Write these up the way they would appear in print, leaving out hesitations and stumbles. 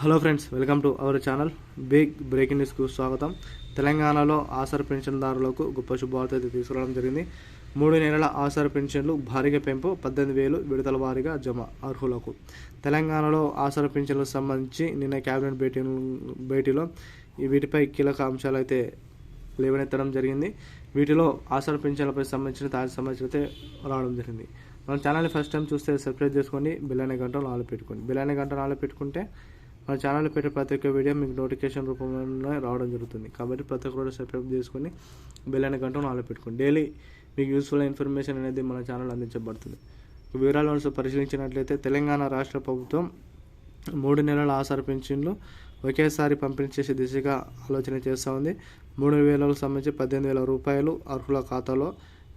Hello friends, welcome to our channel. Big breaking న్యూస్కు స్వాగతం. తెలంగాణలో ఆసరా పెన్షన్దారులకు గొప్ప శుభవార్త అయితే తీసుకురావడం జరిగింది. 3 నెలల ఆసరా పెన్షన్లు భారీగా పెంపు, 18,000 విడతల వారీగా జమ అర్హులకు. తెలంగాణలో ఆసరా పెన్షన్లకు సంబంధించి నిన్న కేబినెట్ భేటీలో వీటిపై కీలక అంశాలు అయితే లేవనెత్తడం జరిగింది. వీటిలో ఆసరా పెన్షన్లపై సంబంధించిన తాజా సమాచారం అయితే రావడం జరిగింది. మన ఛానల్ని ఫస్ట్ టైం చూస్తే సబ్స్క్రైబ్ చేసుకోండి, బెల్ అనే గంటను ఆన్లో పెట్టుకోండి. బెల్ అనే గంటను ఆన్లో పెట్టుకుంటే మన ఛానల్లో పెట్టే ప్రతి ఒక్క వీడియో మీకు నోటిఫికేషన్ రూపంలో రావడం జరుగుతుంది. కాబట్టి ప్రతి ఒక్కరు సబ్స్క్రైబ్ చేసుకొని బెల్ అనే గంటను ఆన్లో పెట్టుకోండి. డైలీ మీకు యూస్ఫుల్ ఇన్ఫర్మేషన్ అనేది మన ఛానల్ అందించబడుతుంది. వివరాలను పరిశీలించినట్లయితే తెలంగాణ రాష్ట్ర ప్రభుత్వం 3 నెలల ఆసరా పెన్షన్లు ఒకేసారి పంపిణీ చేసే దిశగా ఆలోచన చేస్తూ ఉంది. 3,000కు సంబంధించి 18,000 రూపాయలు అర్హుల ఖాతాలో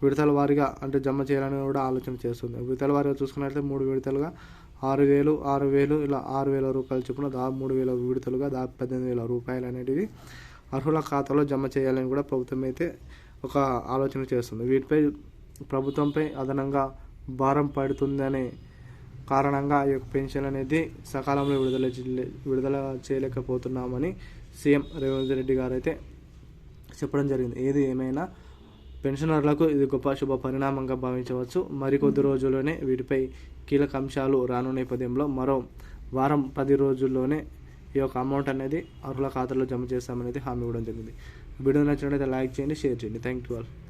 విడతల వారీగా జమ చేయాలని కూడా ఆలోచన చేస్తుంది. విడతల వారీగా చూసుకున్నట్లయితే 3 విడతలుగా 6,000, 6,000 ఇలా 6,000 రూపాయలు చొప్పున 3,000 విడతలుగా 18,000 రూపాయలు అనేటివి అర్హుల ఖాతాలో జమ చేయాలని కూడా ప్రభుత్వం అయితే ఒక ఆలోచన చేస్తుంది. వీటిపై ప్రభుత్వంపై అదనంగా భారం పడుతుందనే కారణంగా ఈ యొక్క పెన్షన్ అనేది సకాలంలో విడుదల చేయలేకపోతున్నామని సీఎం రేవంత్ రెడ్డి గారు అయితే చెప్పడం జరిగింది. ఏది ఏమైనా పెన్షనర్లకు ఇది గొప్ప శుభ పరిణామంగా భావించవచ్చు. మరికొద్ది రోజుల్లోనే వీటిపై కీలక అంశాలు రాను నేపథ్యంలో మరో వారం 10 రోజుల్లోనే ఈ యొక్క అమౌంట్ అనేది అర్హుల ఖాతాలో జమ చేస్తామనేది హామీ ఇవ్వడం జరిగింది. వీడియో నచ్చినట్లయితే లైక్ చేయండి, షేర్ చేయండి. Thank you all.